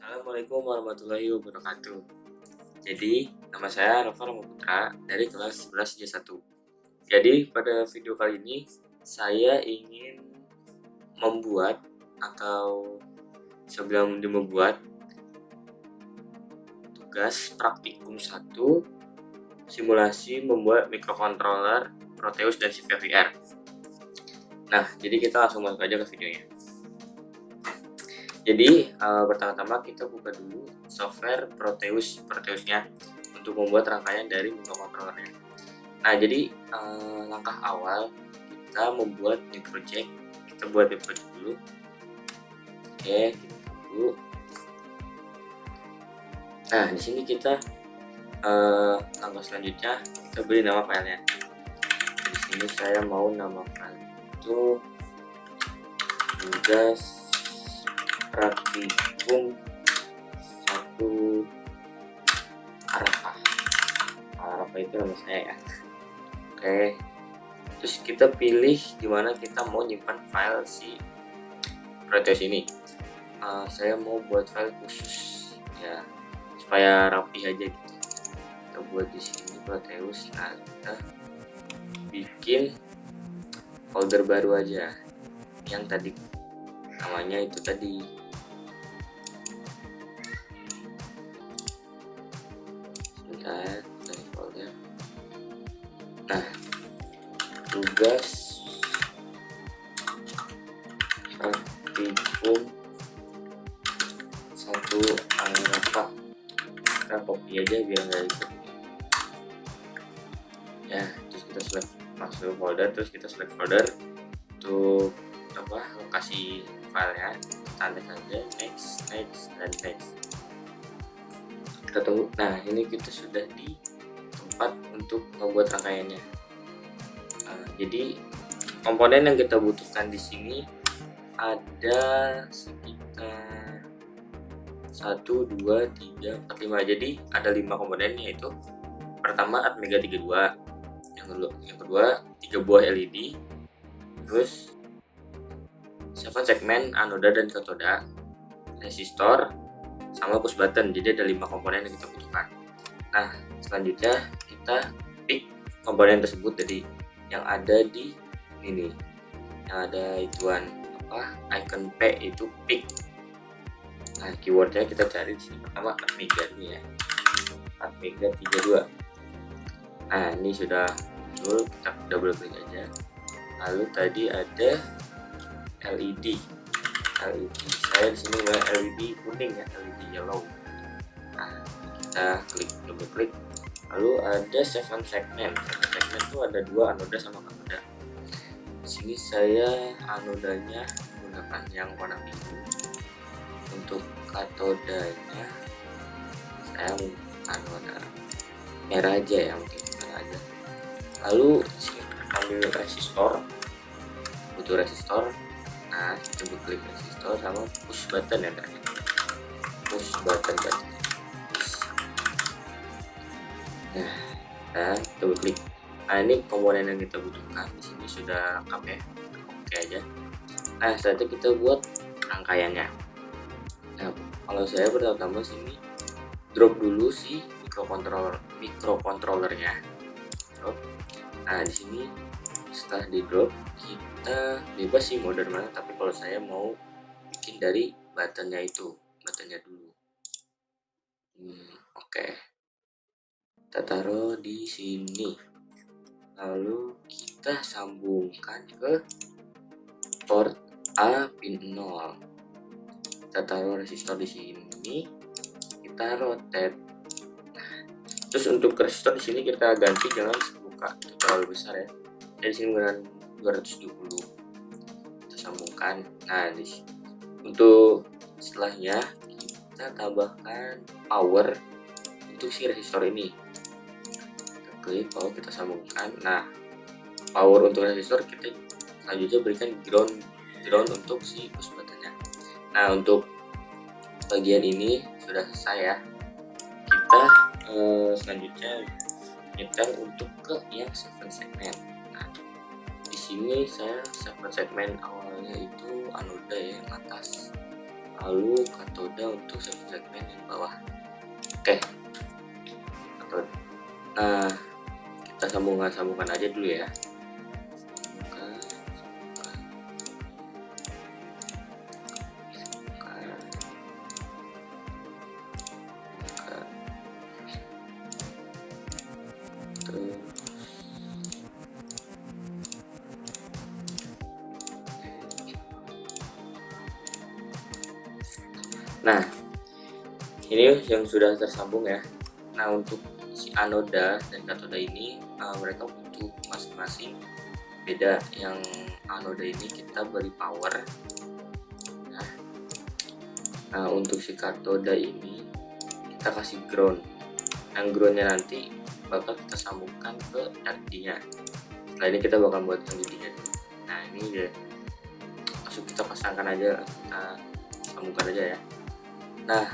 Assalamualaikum warahmatullahi wabarakatuh. Jadi, nama saya Rafa Putra dari kelas 11 J1. Jadi, pada video kali ini saya ingin membuat atau sebelum membuat tugas praktikum 1 simulasi membuat microcontroller Proteus dan CVR. Nah, jadi kita langsung masuk aja ke videonya. Jadi pertama-tama kita buka dulu software Proteusnya untuk membuat rangkaian dari microcontrollernya. Nah, jadi langkah awal kita membuat new project. Kita buat new project dulu. Oke, kita tunggu. Nah, di sini kita langkah selanjutnya kita beri nama filenya. Di sini saya mau nama file itu tugas praktikum 1 Arafa itu nama saya ya. Oke, terus kita pilih dimana kita mau nyimpan file si Proteus ini. Saya mau buat file khusus ya supaya rapi aja gitu. Kita buat di sini Proteus. Nah, kita bikin folder baru aja yang tadi namanya itu tadi. Dari folder. Nah, tugas praktikum 1 Arafa. Kita copy aja biar nggak ikut ya. Terus kita select masuk folder, terus kita select folder untuk lokasi filenya. Tanda saja next dan next. Kita tunggu. Nah, ini kita sudah di tempat untuk membuat rangkaiannya. Jadi komponen yang kita butuhkan di sini ada sekitar 1, 2, 3, 4, 5. Jadi ada 5 komponen, yaitu pertama Atmega 32, yang kedua 3 buah LED, terus 7 segmen anoda dan katoda, resistor, sama push button. Jadi ada 5 komponen yang kita butuhkan. Nah, selanjutnya kita pick komponen tersebut dari yang ada di ini, yang ada ituan icon P itu pick. Nah, keywordnya kita cari di sini pertama Atmega ini ya, Atmega 32. Nah, ini sudah muncul, kita double klik aja. Lalu tadi ada LED. Saya di sini melihat LED kuning ya, LED yellow. Nah, kita double klik. Lalu ada 7 segmen. 7 segmen itu ada 2 anoda sama katoda. Di sini saya anodanya menggunakan yang warna biru. Untuk katodanya saya anoda merah aja ya, mungkin merah aja. Lalu di sini ambil resistor, butuh resistor. Nah, kita klik resistor sama push button ya tadi. Push button tadi. Nah, kita klik. Nah, ini komponen yang kita butuhkan di sini sudah lengkap ya. Oke aja. Nah, setelah kita buat rangkaiannya. Nah, kalau saya pertama sini drop dulu si microcontrollernya. Drop. Nah, di sini setelah di drop kita bebas sih model mana, tapi kalau saya mau bikin dari buttonnya dulu. Oke. Kita taruh di sini. Lalu kita sambungkan ke port A pin 0. Kita taruh resistor di sini. Kita rotate. Nah, terus untuk resistor di sini kita ganti, jangan buka itu terlalu besar ya. Jadi sini menggunakan 220. Kita sambungkan. Nah, untuk setelahnya kita tambahkan power untuk si resistor ini. Kita klik power, kita sambungkan. Nah, power untuk resistor kita selanjutnya berikan ground untuk si push buttonnya. Nah, untuk bagian ini sudah selesai ya. Kita selanjutnya nyetel untuk ke yang 7 segmen. Nah, di sini saya 7 segmen awalnya itu anoda ya, yang atas. lalu katoda untuk segmen yang bawah. Oke, katoda. Nah, kita sambungkan aja dulu ya. Nah, ini yang sudah tersambung ya. Nah, untuk si anoda dan katoda ini mereka butuh masing-masing beda. Yang anoda ini kita beri power. Nah, untuk si katoda ini kita kasih ground. Yang groundnya nanti bakal kita sambungkan ke LED-nya. Setelah ini kita bakal buat LED-nya. Nah, ini dia. Langsung kita pasangkan aja, kita sambungkan aja ya. Nah,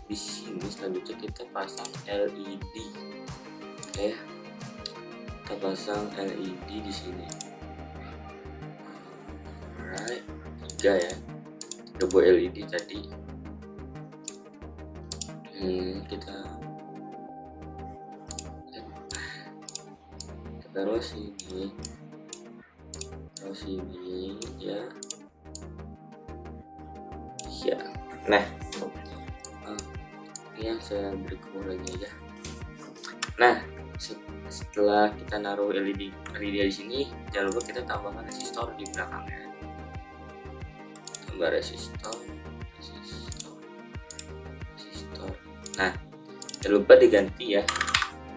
di sini selanjutnya kita pasang LED. Oke, kita pasang LED di sini. Alright, 3 ya. Udah buat LED tadi. Kita taruh sini, ya. Ya. Nah, ya saya beri lagi aja. Nah, setelah kita naruh LED di sini, jangan lupa kita tambahkan resistor di belakangnya. Tambah resistor. Nah, jangan lupa diganti ya.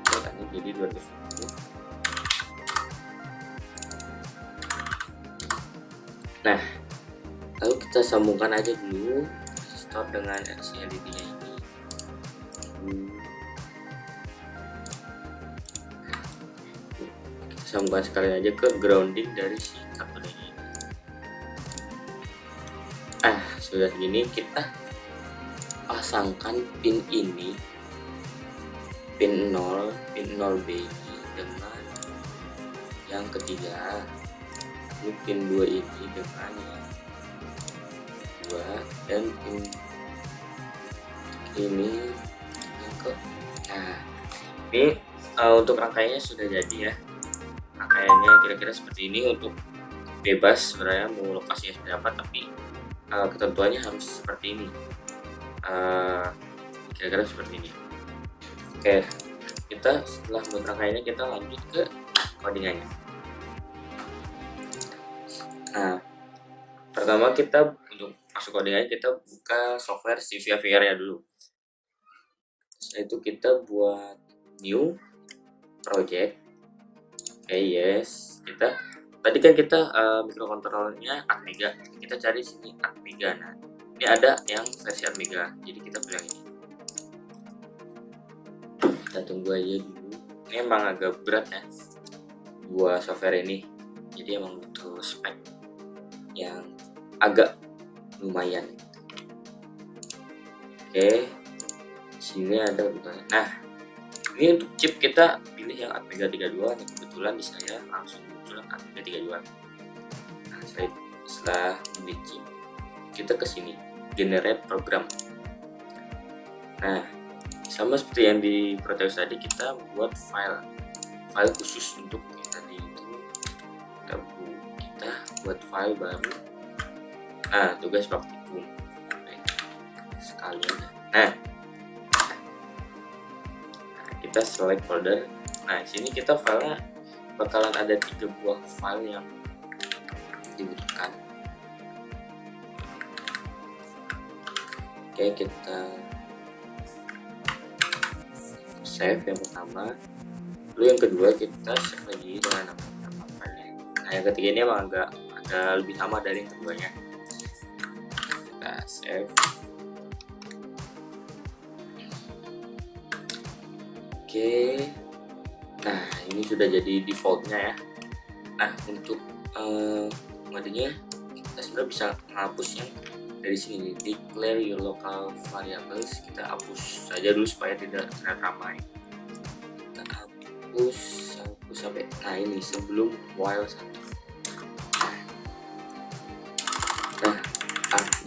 Ini jadi 220. Nah, lalu kita sambungkan aja dulu resistor dengan LED-nya ini. Kita sambungkan sekalian aja ke grounding dari si katoda ini. Sudah gini, kita pasangkan pin ini, pin 0B ini dengan yang ketiga. Ini pin 2 ini dengan yang 2, dan pin ini yang ke. Nah, ini untuk rangkaiannya sudah jadi ya. Rangkaiannya kira-kira seperti ini. Untuk bebas sebenarnya mau lokasinya seperti apa, tapi ketentuannya harus seperti ini. Kira-kira seperti ini. Oke, kita setelah buat rangkaiannya kita lanjut ke codingannya. Nah, pertama kita untuk masuk codingannya kita buka software Civia VR-nya dulu. Setelah itu kita buat new project. Oke, yes. Tadi kan kita microcontrollernya Atmega. Kita cari sini Atmega. Nah, ini ada yang versi Atmega, jadi kita pilih ini. Kita tunggu aja dulu. Ini emang agak berat ya buat software ini, jadi emang butuh spek yang agak lumayan. Oke, sini ada urutannya. Nah, ini untuk chip kita pilih yang Atmega 32. Ini kebetulan di saya langsung muncul Atmega 32. Nah, setelah beli chip, kita ke sini generate program. Nah, sama seperti yang di Proteus tadi, kita buat file khusus untuk yang tadi itu. Kita buat file baru. Nah, tugas praktikum sekalian. Nah, kita select folder. Nah, sini kita filenya bakalan ada 3 buah file yang dibutuhkan. Oke, kita save yang pertama, lalu yang kedua kita save lagi dengan nama filenya. Nah, yang ketiga ini emang agak lebih lama dari yang keduanya. Kita save. Oke, nah ini sudah jadi defaultnya ya. Nah, untuk modenya kita sudah bisa menghapusnya dari sini. Declare your local variables, kita hapus saja dulu supaya tidak ramai. Kita hapus sampai ini sebelum while 1. Nah,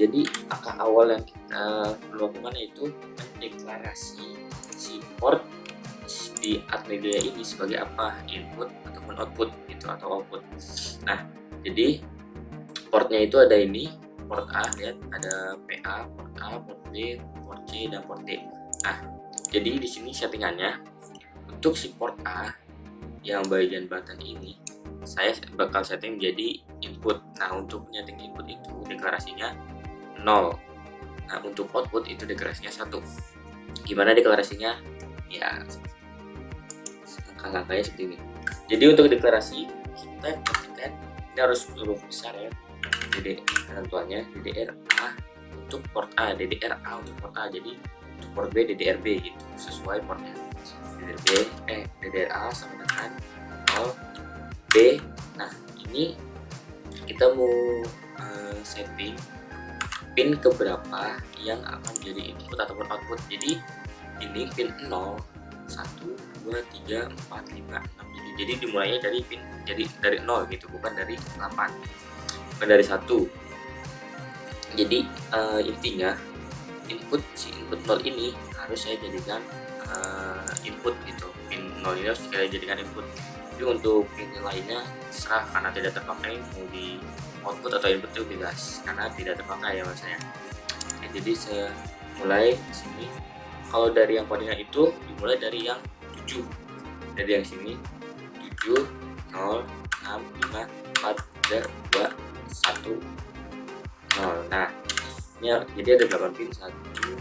Jadi langkah awal yang kita perlu lakukan yaitu mendeklarasi si port di ArchMedia ini sebagai apa, input ataupun output gitu, atau output. Nah, jadi portnya itu ada ini, port A, lihat ada PA, port A, port B, port C, dan port D. Nah, jadi di sini settingannya untuk si port A yang bagian button ini saya bakal setting jadi input. Nah, untuk nyeting input itu deklarasinya 0. Nah, untuk output itu deklarasinya 1. Gimana deklarasinya? Ya, langkah-langkahnya seperti ini. Jadi untuk deklarasi kita ketikkan, ini harus huruf besar ya, penentuannya DDR-A untuk port A, DDR-A untuk port A, jadi untuk port B DDR-B gitu, sesuai portnya. DDR-A sama dengan 0 B. Nah, ini kita mau setting pin keberapa yang akan jadi input ataupun output. Jadi ini pin 0, 1, 2, 3, 4, 5, 6, 7. Jadi dimulainya dari pin, jadi dari 0 gitu, bukan dari 8, bukan dari 1. Jadi intinya input 0 ini harus saya jadikan input gitu. Pin 0 ini harus saya jadikan input. Jadi untuk pin lainnya serah, karena tidak terpakai, mau di output atau input itu bebas karena tidak terpakai ya maksudnya. Nah, jadi saya mulai di sini. Kalau dari yang codingan itu dimulai dari yang 7, dari yang sini 7, 0, 6, 5, 4, 3, 2, 1, 0. Nah, ini jadi ada 8 pin, 1, 2,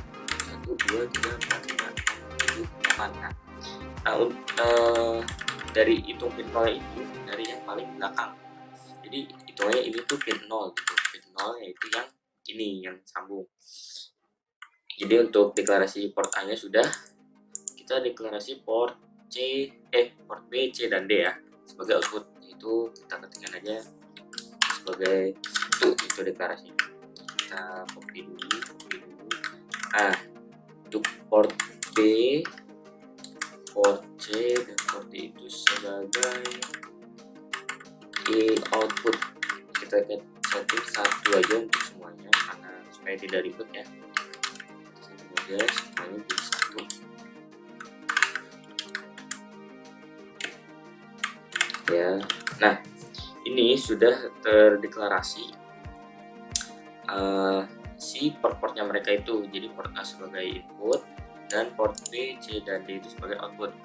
3, 4, 5, 6, 7, 8. Nah, dari hitung pin 0 itu dari yang paling belakang. Jadi hitungannya ini tuh pin 0 gitu. Pin 0 yaitu yang ini, yang sambung. Jadi untuk deklarasi port A nya sudah, kita deklarasi port port B, C, dan D ya sebagai output. Itu kita ketikkan aja sebagai itu deklarasi. Kita copy dulu. Nah, untuk port B, port C, dan port D itu sebagai output. Kita setting 1 aja untuk semuanya karena supaya tidak ribet ya. Setting aja semuanya jadi 1. Ya, nah ini sudah terdeklarasi si port-portnya mereka itu. Jadi port A sebagai input dan port B, C, dan D itu sebagai output.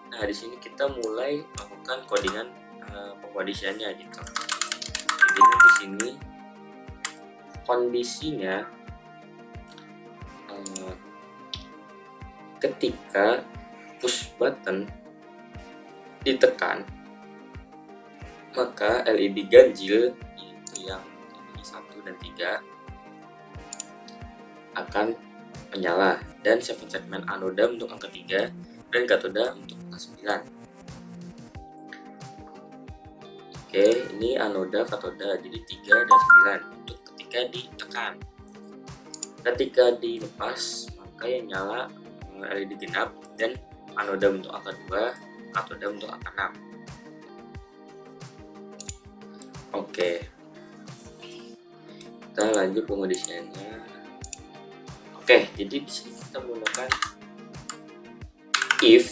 Nah, di sini kita mulai melakukan codingan pengkondisiannya gitu. Jadi di sini kondisinya ketika push button ditekan, maka LED ganjil itu yang ini 1 dan 3 akan menyala, dan 7 segmen anoda untuk angka 3 dan katoda untuk angka 9. Oke, ini anoda, katoda, jadi 3 dan 9 untuk ketika ditekan. Ketika dilepas, maka yang nyala LED genap dan anoda untuk angka 2, katoda untuk angka 6. Oke, kita lanjut pengondisiannya. Oke, jadi di sini kita menggunakan if.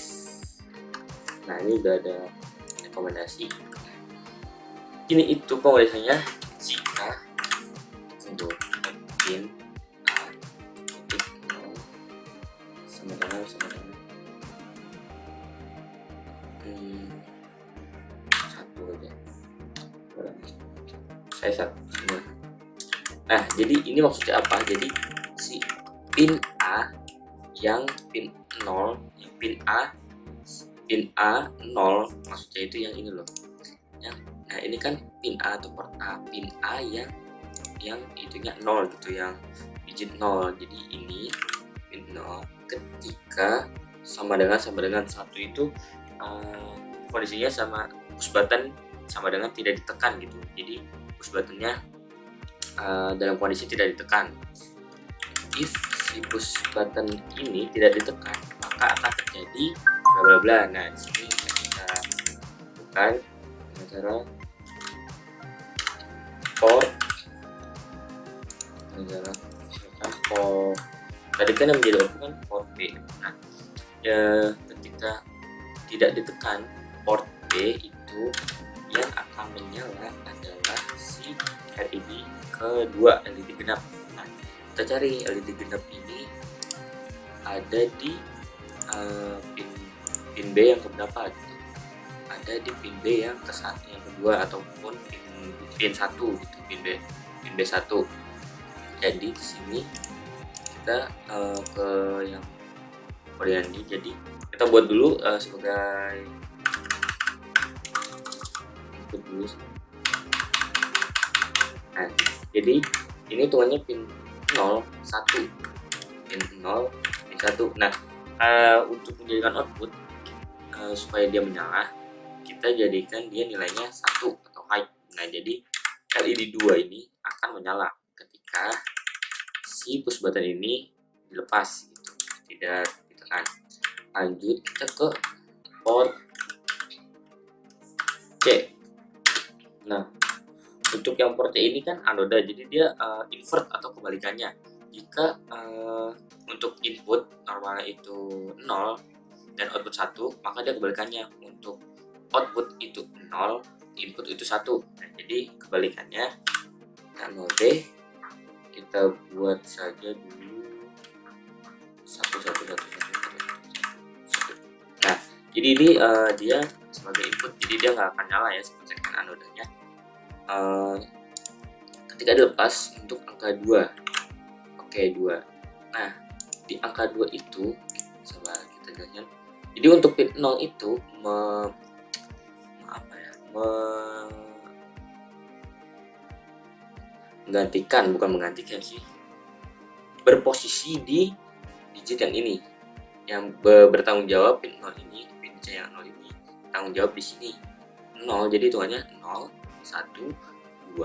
Nah, ini udah ada rekomendasi. Ini itu pengondisiannya jika untuk pin A titik 0 sama dengan satu aja. Saya satu. Nah, jadi ini maksudnya apa? Jadi si pin A yang pin 0, pin A 0 maksudnya itu yang ini loh. Nah, ini kan pin A atau port A, pin A yang itunya 0 gitu, yang digit 0. Jadi ini pin 0 ketika sama dengan 1 itu kondisinya sama push button sama dengan tidak ditekan gitu. Jadi push buttonnya dalam kondisi tidak ditekan. If si push button ini tidak ditekan, maka akan terjadi bla bla bla. Nah, di sini kita bukan dengan cara port adalah misalkan port, tadi kan yang menjadi output kan port B. Nah ya, ketika tidak ditekan port B itu, yang akan menyala adalah si LED kedua, LED genap. Nah, kita cari LED genap ini ada di pin B yang keberapa gitu. Ada di pin B yang yang kedua ataupun pin 1 gitu, pin B1. Jadi di sini kita ke yang Koreani. Jadi kita buat dulu sebagai input dulu. Nah, jadi ini hitungannya pin 0 1, pin 0 pin 1. Nah, untuk menjadikan output supaya dia menyala, kita jadikan dia nilainya 1 atau high. Nah, jadi LED 2 ini akan menyala ketika si push button ini dilepas gitu, tidak ditekan. Lanjut kita ke port C. Nah, untuk yang port C ini kan anoda, jadi dia invert atau kebalikannya. Jika untuk input normalnya itu 0 dan output 1, maka dia kebalikannya. Untuk output itu 0, input itu 1. Nah, jadi kebalikannya. Nah, 0B kita buat saja dulu 1 1 1 1. Nah, jadi ini dia sebagai input, jadi dia nggak akan nyala ya seperti anodanya ketika dilepas untuk angka 2. Oke, 2. Nah, di angka 2 itu coba kita jelaskan. Jadi untuk pin 0 itu menggantikan sih, berposisi di digit yang ini, yang bertanggung jawab pin 0 ini, pin C yang 0 ini tanggung jawab di sini 0. Jadi hitungannya 0 1 2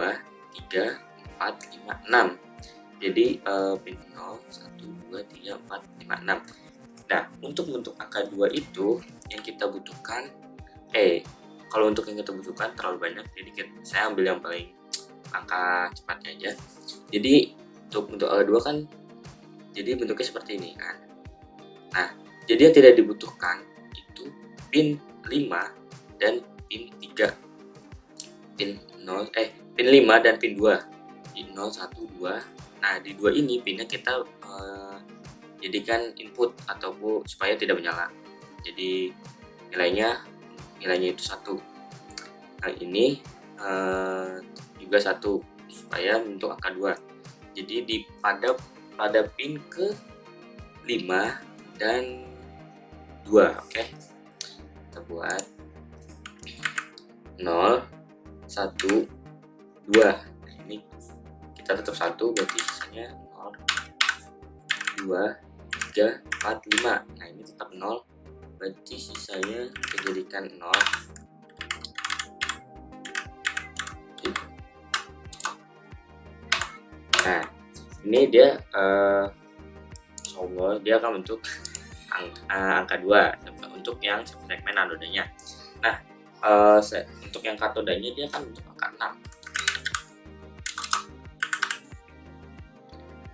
3 4 5 6. Jadi pin 0 1 2 3 4 5 6. Nah, untuk bentuk angka 2 itu yang kita butuhkan, kalau untuk yang kita butuhkan terlalu banyak, jadi saya ambil yang paling angka cepatnya aja. Jadi untuk bentuk angka 2 kan jadi bentuknya seperti ini kan. Nah, jadi yang tidak dibutuhkan itu pin 5 dan pin 3. Pin 5 dan pin 2. Di 0 1 2. Nah, di 2 ini pinnya kita jadikan input ataupun supaya tidak menyala. Jadi nilainya itu 1. Nah, ini juga 1 supaya bentuk angka 2. Jadi pada pin ke 5 dan 2. Oke. Kita buat 0 1 2. Nah, ini kita tetap 1, berarti sisanya 0 2 3 4 5. Nah, ini tetap 0, berarti sisanya kita jadikan 0. Nah, ini dia insyaallah dia akan bentuk angka 2 untuk yang segmen anodanya. Nah, untuk yang katodanya dia akan bentuk angka 6.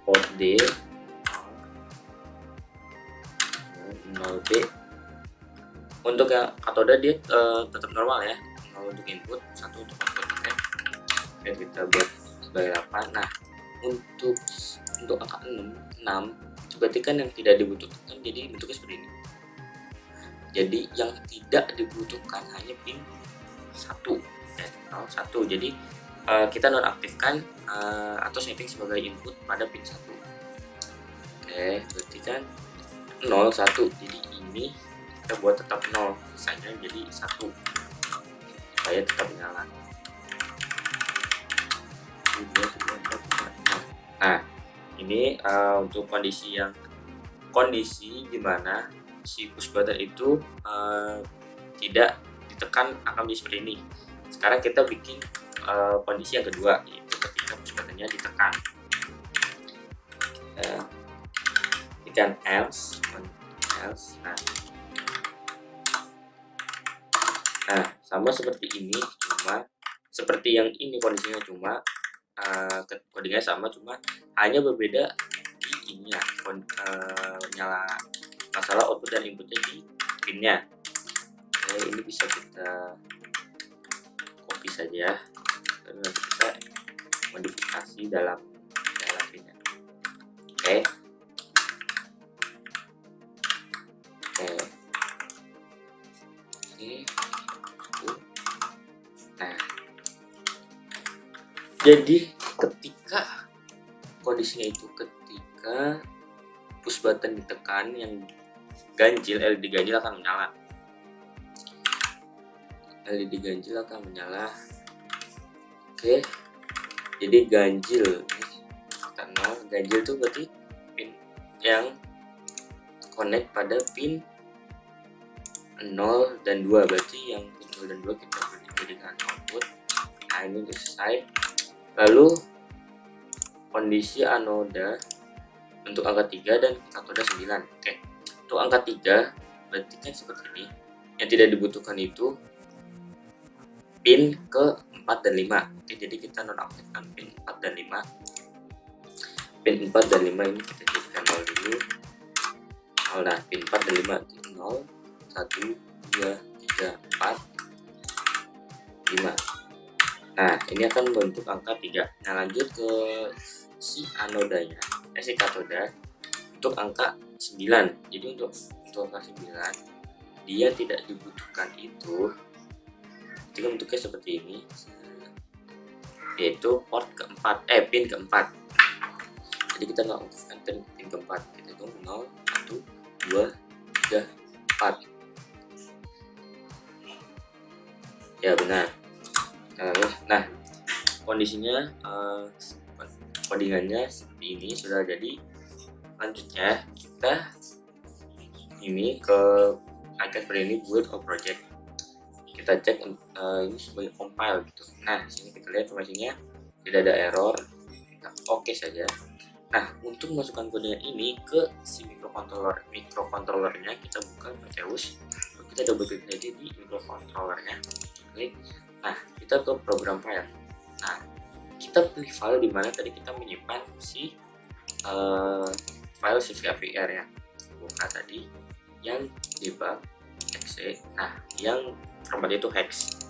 Port D 0B. Untuk yang katoda dia tetap normal ya, 0 untuk input, 1 untuk output. Oke, kita buat sebagai 8. Nah, untuk angka 6 berarti kan yang tidak dibutuhkan, jadi bentuknya seperti ini. Jadi yang tidak dibutuhkan hanya pin 1 dan 1. Jadi kita nonaktifkan atau setting sebagai input pada pin 1. Oke, berarti kan 0 1. Jadi ini kita buat tetap 0, sisanya jadi 1 supaya tetap menyala. Nah, ini untuk kondisi di mana si push button itu tidak ditekan akan menjadi seperti ini. Sekarang kita bikin kondisi yang kedua, yaitu ketika push buttonnya ditekan. Tekan else. Nah, sama seperti ini, cuma seperti yang ini kondisinya, cuma codingnya sama, cuma hanya berbeda di ininya, nyala masalah output dan inputnya di pinnya. Oke, ini bisa kita copy saja, lalu nanti kita modifikasi dalam pinnya. Oke. Nah, jadi ketika kondisinya itu ketika push button ditekan, yang ganjil, LED ganjil akan menyala. LED ganjil akan menyala. Oke, jadi ganjil karena ganjil itu berarti pin yang connect pada pin 0 dan 2, berarti yang pin 0 dan 2 kita jadikan output. Nah, ini udah selesai. Lalu kondisi anoda untuk angka 3 dan katoda 9. Oke, untuk angka 3 berarti kan seperti ini. Yang tidak dibutuhkan itu pin ke 4 dan 5. Oke, jadi kita nonaktifkan pin 4 dan 5. Pin 4 dan 5 ini kita jadikan 0 dulu. Nah, pin 4 dan 5 itu 0, 1, 2, 3, 4, 5. Nah, ini akan membentuk angka 3. Nah, lanjut ke si anodanya, si katoda untuk angka 9. Jadi untuk angka 9 dia tidak dibutuhkan itu, jika bentuknya seperti ini, yaitu port keempat, pin keempat. Jadi kita nggak aktifkan pin keempat, kita hitung 0, 1, 2, 3, 4. Ya benar. Nah, kondisinya codingannya seperti ini sudah jadi. Lanjutnya kita ini ke icon seperti ini, build a project. Kita cek ini sebagai compile gitu. Nah, di sini kita lihat informasinya tidak ada error, kita oke saja. Nah, untuk masukkan codingan ini ke si mikrokontrollernya, kita buka Proteus, kita double klik saja di mikrokontrollernya, klik. Nah, kita ke program file. Nah, kita pilih file di mana tadi kita menyimpan si file CVR ya. Buka tadi yang debug exe. Nah, yang format itu hex.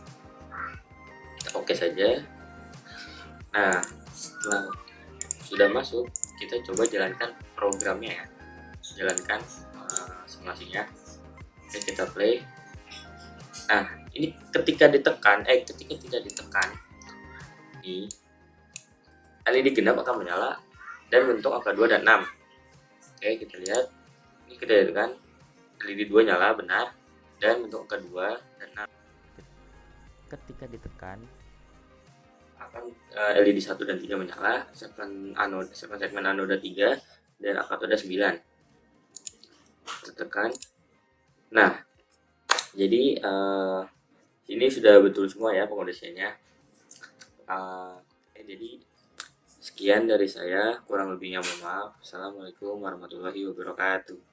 Kita oke saja. Nah, setelah sudah masuk, kita coba jalankan programnya ya. Jalankan simulasinya. Oke, kita play. Nah, ini ketika tidak ditekan, ini LED genap akan menyala dan bentuk angka 2 dan 6. Oke, kita lihat. Ini kita lihat kan LED 2 nyala benar dan bentuk angka 2 dan 6. Ketika ditekan akan LED 1 dan 3 menyala, segmen anoda 3 dan katoda 9. Tekan. Nah, jadi ini sudah betul semua ya pengondisiannya. Jadi sekian dari saya, kurang lebihnya mohon maaf. Assalamualaikum warahmatullahi wabarakatuh.